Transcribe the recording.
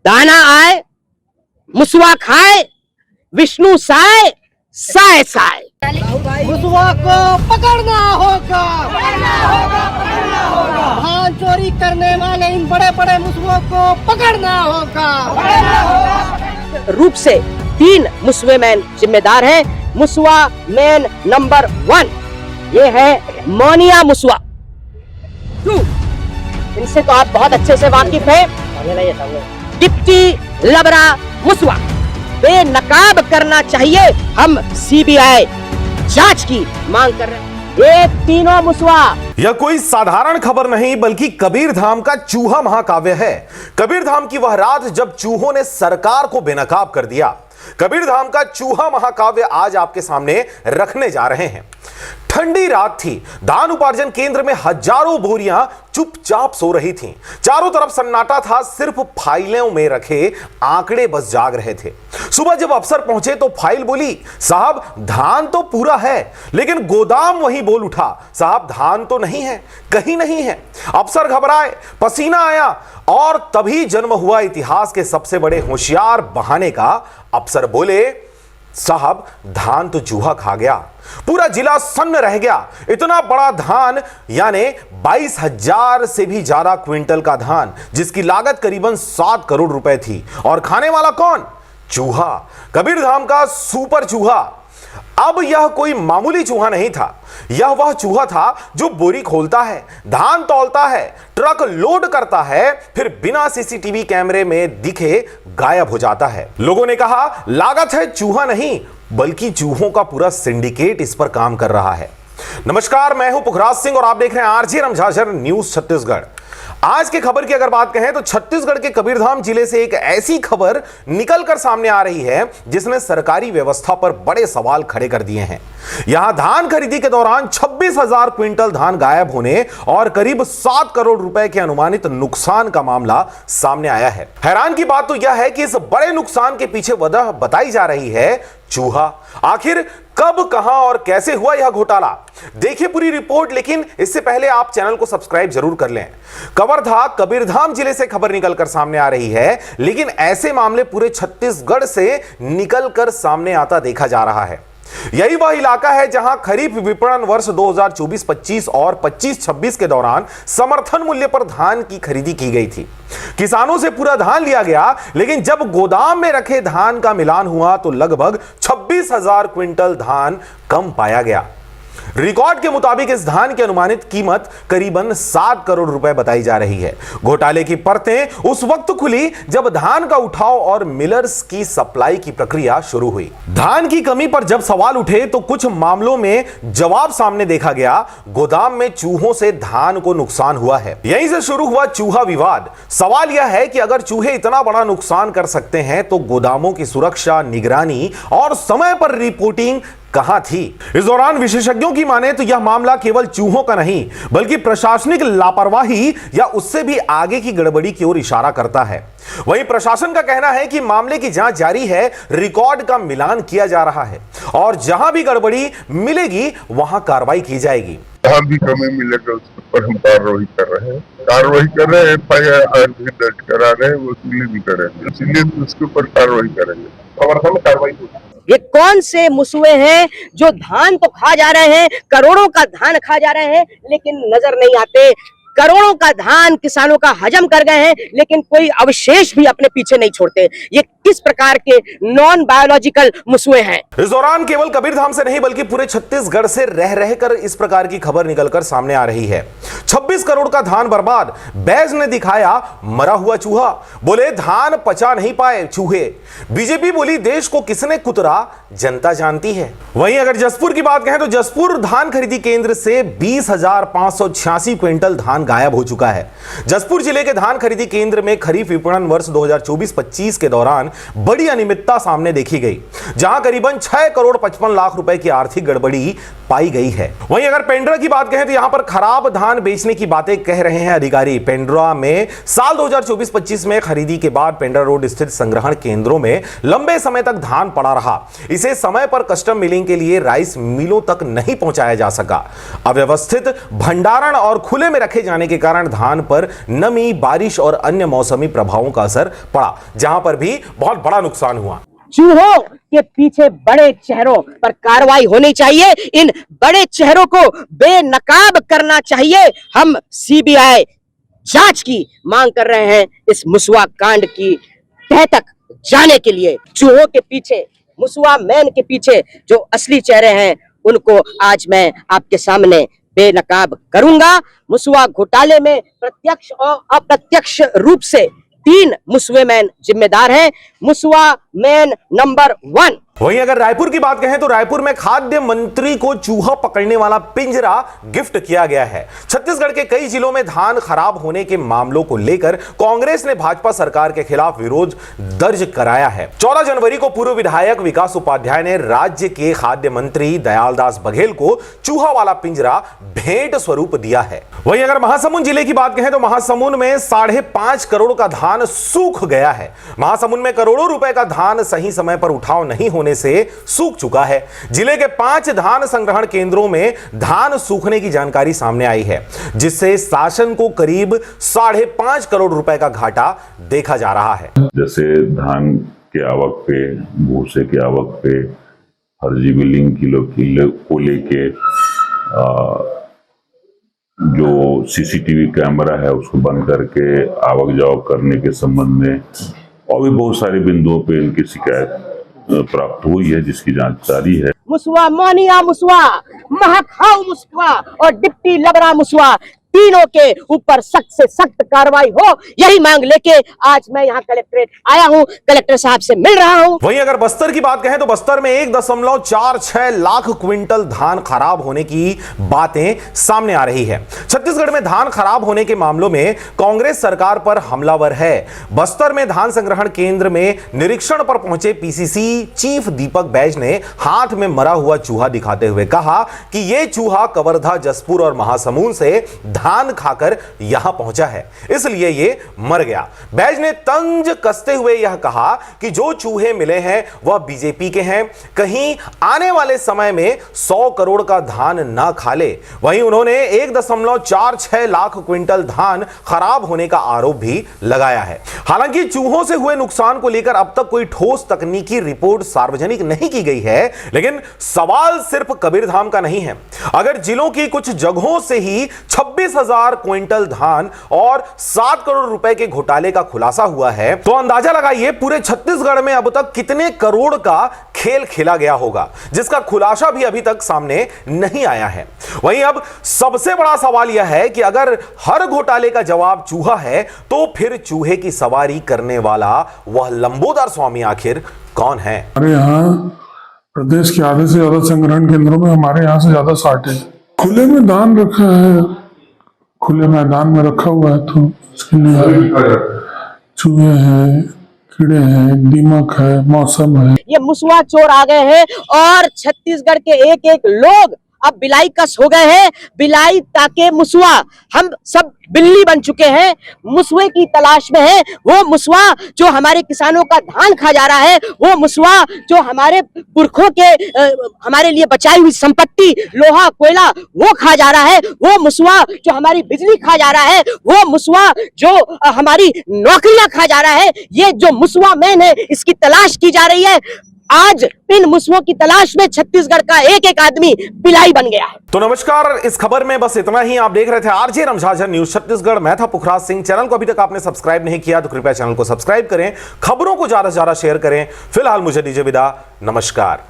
दाना आए मुसवा खाए, विष्णु साए साए साए। मुसवा को पकड़ना होगा, धान चोरी करने वाले इन बड़े बड़े मुसवों को पकड़ना होगा। रूप से 3 मुसवे मैन जिम्मेदार हैं। मुसवा मैन नंबर 1 ये है मोनिया मुसवा। 2 इनसे तो आप बहुत अच्छे से वाकिफ हैं, डिप्टी लबरा मुसवा। बेनकाब करना चाहिए, हम सीबीआई जांच की मांग कर रहे हैं। ये तीनों मुसवा। यह कोई साधारण खबर नहीं बल्कि कबीरधाम का चूहा महाकाव्य है। कबीरधाम की वह रात जब चूहों ने सरकार को बेनकाब कर दिया। कबीरधाम का चूहा महाकाव्य आज आपके सामने रखने जा रहे हैं। ठंडी रात थी। धान उपार्जन केंद्र में हजारों बोरियां चुपचाप सो रही थीं। चारों तरफ सन्नाटा था, सिर्फ फाइलों में रखे आंकड़े बस जाग रहे थे। सुबह जब अफसर पहुंचे तो फाइल बोली, साहब धान तो पूरा है, लेकिन गोदाम वही बोल उठा, साहब धान तो नहीं है, कहीं नहीं है। अफसर घबराए, पसीना आया और तभी जन्म हुआ इतिहास के सबसे बड़े होशियार बहाने का। अफसर बोले, साहब धान तो चूहा खा गया। पूरा जिला सन्न रह गया। इतना बड़ा धान यानी 22,000 से भी ज्यादा क्विंटल का धान, जिसकी लागत करीबन 7 करोड़ रुपए थी। और खाने वाला कौन? चूहा, कबीरधाम का सुपर चूहा। अब यह कोई मामूली चूहा नहीं था, यह वह चूहा था जो बोरी खोलता है, धान तौलता है, ट्रक लोड करता है, फिर बिना सीसीटीवी कैमरे में दिखे गायब हो जाता है। लोगों ने कहा लागत है चूहा नहीं बल्कि चूहों का पूरा सिंडिकेट इस पर काम कर रहा है। नमस्कार, मैं हूं पुखराज सिंह और आप देख रहे हैं आरजे रमझाझर न्यूज छत्तीसगढ़। आज की खबर की अगर बात कहें तो छत्तीसगढ़ के कबीरधाम जिले से एक ऐसी खबर निकलकर सामने आ रही है जिसने सरकारी व्यवस्था पर बड़े सवाल खड़े कर दिए हैं। यहां धान खरीदी के दौरान 26,000 क्विंटल धान गायब होने और करीब 7 करोड़ रुपए के अनुमानित नुकसान का मामला सामने आया है। हैरान की बात तो यह है कि इस बड़े नुकसान के पीछे वजह बताई जा रही है चूहा। आखिर कब, कहां और कैसे हुआ यह घोटाला? देखिए पूरी रिपोर्ट, लेकिन इससे पहले आप चैनल को सब्सक्राइब जरूर कर लें। कवर्धा कबीरधाम जिले से खबर निकलकर सामने आ रही है, लेकिन ऐसे मामले पूरे छत्तीसगढ़ से निकलकर सामने आता देखा जा रहा है। यही वह इलाका है जहां खरीफ विपणन वर्ष 2024-25 और 25-26 के दौरान समर्थन मूल्य पर धान की खरीदी की गई थी। किसानों से पूरा धान लिया गया, लेकिन जब गोदाम में रखे धान का मिलान हुआ तो लगभग 26,000 क्विंटल धान कम पाया गया। रिकॉर्ड के मुताबिक इस धान की अनुमानित कीमत करीबन 7 करोड़ रुपए बताई जा रही है। घोटाले की परतें उस वक्त खुली जब धान का उठाव और मिलर्स की सप्लाई की प्रक्रिया शुरू हुई। धान की कमी पर जब सवाल उठे तो कुछ मामलों में जवाब सामने देखा गया। गोदाम में चूहों से धान को नुकसान हुआ है, यहीं से शुरू हुआ चूहा विवाद। सवाल यह है कि अगर चूहे इतना बड़ा नुकसान कर सकते हैं तो गोदामों की सुरक्षा, निगरानी और समय पर रिपोर्टिंग कहां थी? इस दौरान विशेषज्ञों की माने तो यह मामला केवल चूहों का नहीं बल्कि प्रशासनिक लापरवाही या उससे भी आगे की गड़बड़ी की ओर इशारा करता है। वहीं प्रशासन का कहना है कि मामले की जांच जारी है, रिकॉर्ड का मिलान किया जा रहा है और जहां भी गड़बड़ी मिलेगी वहां कार्रवाई की जाएगी। जहां भी कमी मिलेगा उस पर हम कार्रवाई कर रहे हैं, FIR भी दर्ज करा रहे हैं, वसूली भी करेंगे, इसलिए उसके ऊपर कार्रवाई करेंगे। कवर्धा में कार्रवाई होगी। ये कौन से मुसवे हैं जो धान तो खा जा रहे हैं, करोड़ों का धान खा जा रहे हैं, लेकिन नजर नहीं आते। करोड़ों का धान किसानों का हजम कर गए हैं, लेकिन कोई अवशेष भी अपने पीछे नहीं छोड़ते। ये किस प्रकार के नॉन बायोलॉजिकल मुसवे हैं? इस दौरान केवल कबीरधाम से नहीं बल्कि पूरे छत्तीसगढ़ से रह रहकर इस प्रकार की खबर निकलकर सामने आ रही है। 26 करोड़ का धान बर्बाद, बैज ने दिखाया मरा हुआ चूहा। बोले धान पचा नहीं पाए चूहे। बीजेपी बोली देश को किसने कुतरा जनता जानती है। वहीं अगर जसपुर की बात कहें तो जसपुर धान खरीदी केंद्र से 20,586 क्विंटल धान गायब हो चुका है। जसपुर जिले के धान खरीदी केंद्र में खरीफ विपणन वर्ष 2024-25 के दौरान बड़ी अनियमितता सामने देखी गई, जहां करीबन 6 करोड़ 55 लाख रुपए की आर्थिक गड़बड़ी पाई गई है। वहीं अगर पेंड्रा की बात कहें तो यहां पर खराब धान बेचने की बातें कह रहे हैं अधिकारी। पेंड्रा में साल 2024-25 में खरीदी के बाद पेंड्रा रोड स्थित संग्रहण केंद्रों में लंबे समय तक धान पड़ा रहा। इसे समय पर कस्टम मिलिंग के लिए राइस मिलों तक नहीं पहुंचाया जा सका। अव्यवस्थित भंडारण और खुले में रखे जाने के कारण धान पर नमी, बारिश और अन्य मौसमी प्रभावों का असर पड़ा, जहां पर भी बहुत बड़ा नुकसान हुआ। चूहों के पीछे बड़े चेहरों पर कार्रवाई होनी चाहिए। इन बड़े चेहरों को बेनकाब करना चाहिए। हम सीबीआई जांच की मांग कर रहे हैं इस मुसवा कांड की तह तक जाने के लिए। चूहों के पीछे, मुसवा मैन के पीछे जो असली चेहरे हैं, उनको आज मैं आपके सामने बेनकाब करूंगा। मुसवा घोटाले में प्रत्यक्ष और अप्रत्यक्ष रूप से 3 मुसवे मैन जिम्मेदार हैं। मुसवा मैन नंबर 1। वहीं अगर रायपुर की बात कहें तो रायपुर में खाद्य मंत्री को चूहा पकड़ने वाला पिंजरा गिफ्ट किया गया है। छत्तीसगढ़ के कई जिलों में धान खराब होने के मामलों को लेकर कांग्रेस ने भाजपा सरकार के खिलाफ विरोध दर्ज कराया है। 14 जनवरी को पूर्व विधायक विकास उपाध्याय ने राज्य के खाद्य मंत्री दयालदास बघेल को चूहा वाला पिंजरा भेंट स्वरूप दिया है। वहीं अगर महासमुंद जिले की बात कहें तो महासमुंद में 5.5 करोड़ का धान सूख गया है। महासमुंद में करोड़ों रुपए का धान सही समय पर उठाव नहीं होने से सूख चुका है। जिले के 5 धान संग्रहण केंद्रों में धान सूखने की जानकारी सामने आई है, जिससे शासन को करीब 5.5 करोड़ रुपए का घाटा देखा जा रहा है। जैसे धान के आवक पे, भूसे के आवक पे, फर्जी बिलिंग को लेके जो सीसीटीवी कैमरा है उसको बंद करके आवक जावक करने के संबंध में और भी बहुत सारे बिंदुओं पे इनकी शिकायत प्राप्त हुई है, जिसकी जांच जारी है। मुसवा, मोनिया मुसवा, महाखाऊ मुसवा और डिप्टी लबरा मुसवा, तीनों के ऊपर सख्त से सख्त कार्रवाई हो, यही मांग लेके आज मैं यहाँ कलेक्ट्रेट आया हूँ, कलेक्टर साहब से मिल रहा हूँ। वहीं अगर बस्तर की बात कहें तो बस्तर में 1.46 लाख क्विंटल धान खराब होने की बातें सामने आ रही है। छत्तीसगढ़ में धान खराब होने के मामलों में कांग्रेस सरकार पर हमलावर है। बस्तर में धान संग्रहण केंद्र में निरीक्षण पर पहुंचे पीसीसी चीफ दीपक बैज ने हाथ में मरा हुआ चूहा दिखाते हुए कहा कि यह चूहा कवर्धा, जसपुर और महासमुंद से धान खाकर यहां पहुंचा है, इसलिए ये मर गया। बैज ने तंज कसते हुए यह कहा कि जो चूहे मिले हैं वह बीजेपी के हैं, कहीं आने वाले समय में 100 करोड़ का धान ना खा ले। वहीं उन्होंने 1.46 लाख क्विंटल धान खराब होने का आरोप भी लगाया है। हालांकि चूहों से हुए नुकसान को लेकर अब तक कोई ठोस तकनीकी रिपोर्ट सार्वजनिक नहीं की गई है, लेकिन सवाल सिर्फ कबीरधाम का नहीं है। अगर जिलों की कुछ जगहों से ही 26,000 क्विंटल धान और 7 करोड़ रुपए के घोटाले का खुलासा हुआ है, तो अंदाजा लगाइए पूरे छत्तीसगढ़ में अब तक कितने करोड़ का खेल खेला गया होगा, जिसका खुलासा भी अभी तक सामने नहीं आया है। वहीं अब सबसे बड़ा सवाल यह है कि अगर हर घोटाले का जवाब चूहा है, तो फिर चूहे की सवारी करने वाला वह लंबोदर स्वामी आखिर कौन है? हमारे यहाँ प्रदेश के आधे से ज्यादा संग्रहण केंद्रों में हमारे यहाँ से ज्यादा शॉर्टेज। खुले में धान रखा है, खुले मैदान में रखा हुआ है, तो इसके लिए चूहे हैं, कीड़े हैं, दीमक है, मौसम है। ये मुसवा चोर आ गए हैं और छत्तीसगढ़ के एक एक लोग अब बिलाई कस हो गए हैं। बिलाई ताके मुसवा, हम सब बिल्ली बन चुके हैं, मुसवे की तलाश में है। वो मुसवा जो हमारे किसानों का धान खा जा रहा है, वो मुसवा जो हमारे पुरखों के हमारे लिए बचाई हुई संपत्ति लोहा कोयला वो खा जा रहा है, वो मुसवा जो हमारी बिजली खा जा रहा है, वो मुसवा जो हमारी नौकरियां खा जा रहा है। ये जो मुसवा मैन है, इसकी तलाश की जा रही है। आज इन मुसवों की तलाश में छत्तीसगढ़ का एक एक आदमी बिलाई बन गया है। तो नमस्कार, इस खबर में बस इतना ही। आप देख रहे थे आरजे रमझाझर न्यूज छत्तीसगढ़। मैं था पुखराज सिंह। चैनल को अभी तक आपने सब्सक्राइब नहीं किया तो कृपया चैनल को सब्सक्राइब करें, खबरों को ज्यादा से ज्यादा शेयर करें। फिलहाल मुझे दीजिए विदा, नमस्कार।